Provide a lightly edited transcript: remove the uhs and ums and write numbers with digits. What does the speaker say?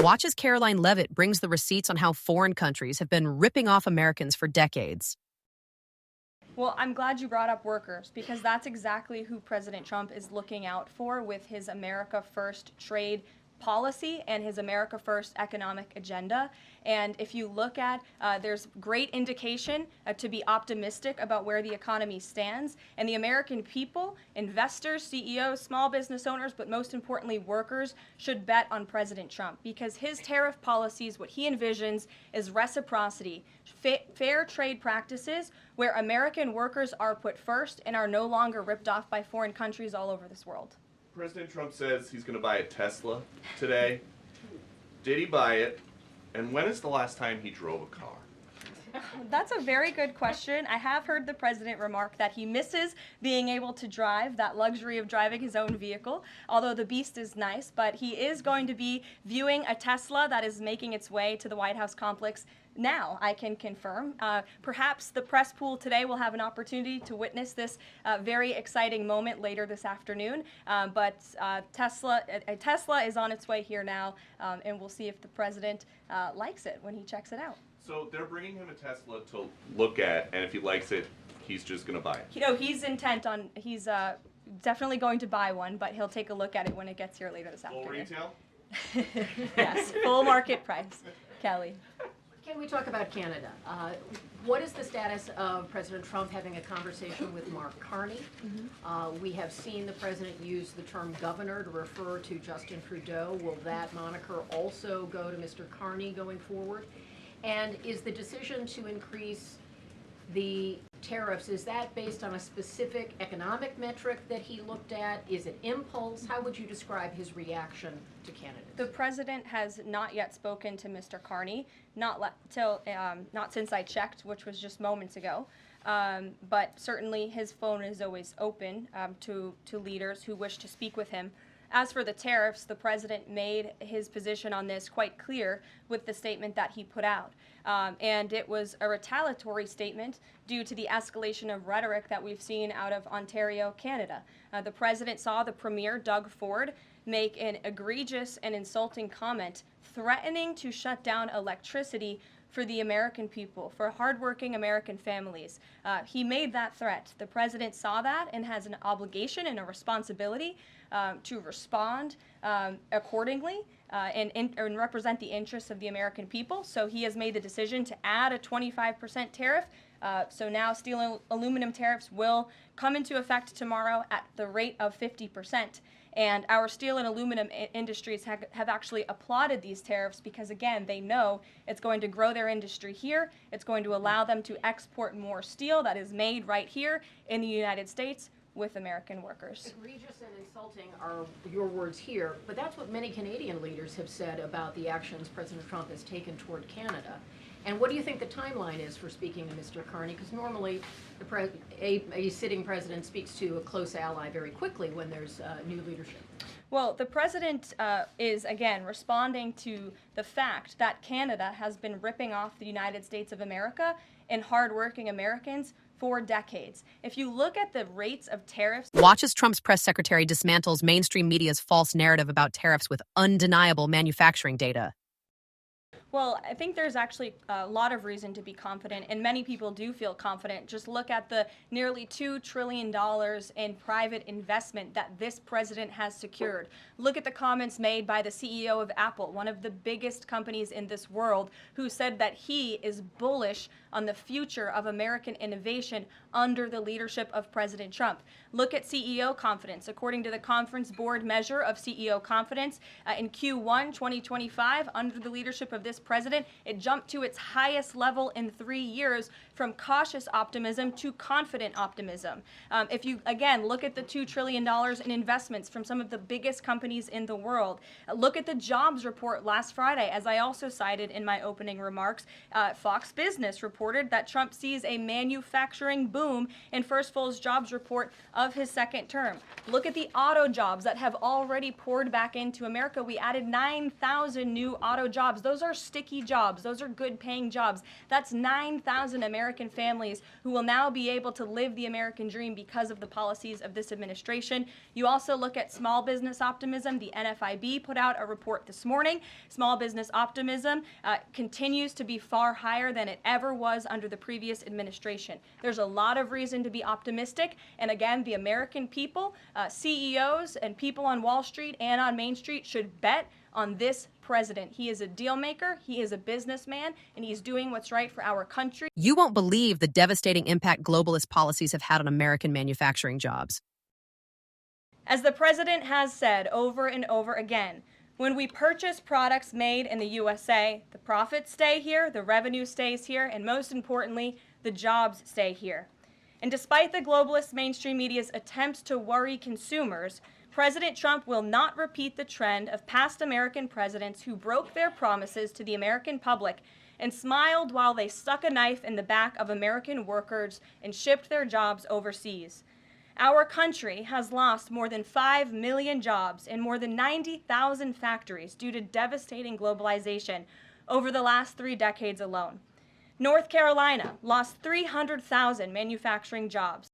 Watch as Karoline Leavitt brings the receipts on how foreign countries have been ripping off Americans for decades. Well, I'm glad you brought up workers, because that's exactly who President Trump is looking out for with his America First trade policy and his America First economic agenda. And if you look at, there's great indication to be optimistic about where the economy stands. And the American people, investors, CEOs, small business owners, but most importantly workers, should bet on President Trump, because his tariff policies, what he envisions is reciprocity, fair trade practices where American workers are put first and are no longer ripped off by foreign countries all over this world. President Trump says he's going to buy a Tesla today. Did he buy it? And when is the last time he drove a car? That's a very good question. I have heard the president remark that he misses being able to drive, that luxury of driving his own vehicle, although the beast is nice, but he is going to be viewing a Tesla that is making its way to the White House complex now, I can confirm. Perhaps the press pool today will have an opportunity to witness this very exciting moment later this afternoon. But Tesla is on its way here now, and we'll see if the president likes it when he checks it out. So they're bringing him a Tesla to look at, and if he likes it, he's just going to buy it. You know, he's intent on, he's definitely going to buy one, but he'll take a look at it when it gets here later this afternoon. Full retail? Yes, full market price. Kelly. Can we talk about Canada? What is the status of President Trump having a conversation with Mark Carney? We have seen the president use the term governor to refer to Justin Trudeau. Will that moniker also go to Mr. Carney going forward? And is the decision to increase the tariffs, is that based on a specific economic metric that he looked at? Is it impulse? How would you describe his reaction to candidates? The president has not yet spoken to Mr. Carney, not since I checked, which was just moments ago. But certainly his phone is always open to leaders who wish to speak with him. As for the tariffs, the president made his position on this quite clear with the statement that he put out. And it was a retaliatory statement due to the escalation of rhetoric that we've seen out of Ontario, Canada. The president saw the premier, Doug Ford, make an egregious and insulting comment threatening to shut down electricity for the American people, for hardworking American families. He made that threat. The president saw that and has an obligation and a responsibility to respond accordingly and represent the interests of the American people. So he has made the decision to add a 25% tariff. So now steel and aluminum tariffs will come into effect tomorrow at the rate of 50%. And our steel and aluminum industries have actually applauded these tariffs because, again, they know it's going to grow their industry here. It's going to allow them to export more steel that is made right here in the United States with American workers. Egregious and insulting are your words here, but that's what many Canadian leaders have said about the actions President Trump has taken toward Canada. And what do you think the timeline is for speaking to Mr. Carney? Because normally a sitting president speaks to a close ally very quickly when there's new leadership. Well, the president is, again, responding to the fact that Canada has been ripping off the United States of America and hardworking Americans for decades. If you look at the rates of tariffs... Watch as Trump's press secretary dismantles mainstream media's false narrative about tariffs with undeniable manufacturing data. Well, I think there's actually a lot of reason to be confident, and many people do feel confident. Just look at the nearly $2 trillion in private investment that this president has secured. Look at the comments made by the CEO of Apple, one of the biggest companies in this world, who said that he is bullish on the future of American innovation under the leadership of President Trump. Look at CEO confidence. According to the Conference Board measure of CEO confidence, in Q1 2025, under the leadership of this president, it jumped to its highest level in 3 years, from cautious optimism to confident optimism. If you, again, look at the $2 trillion in investments from some of the biggest companies in the world. Look at the jobs report last Friday, as I also cited in my opening remarks. Fox Business reported that Trump sees a manufacturing boom in First Full's jobs report of his second term. Look at the auto jobs that have already poured back into America. We added 9,000 new auto jobs. Those are sticky jobs. Those are good paying jobs. That's 9,000 American families who will now be able to live the American dream because of the policies of this administration. You also look at small business optimism. The NFIB put out a report this morning. Small business optimism continues to be far higher than it ever was under the previous administration. There's a lot of reason to be optimistic. And again, the American people, CEOs and people on Wall Street and on Main Street should bet on this president. He is a deal maker, he is a businessman, and he's doing what's right for our country. You won't believe the devastating impact globalist policies have had on American manufacturing jobs. As the president has said over and over again, when we purchase products made in the USA, the profits stay here, the revenue stays here, and most importantly, the jobs stay here. And despite the globalist mainstream media's attempts to worry consumers, President Trump will not repeat the trend of past American presidents who broke their promises to the American public and smiled while they stuck a knife in the back of American workers and shipped their jobs overseas. Our country has lost more than 5 million jobs in more than 90,000 factories due to devastating globalization over the last 3 decades alone. North Carolina lost 300,000 manufacturing jobs.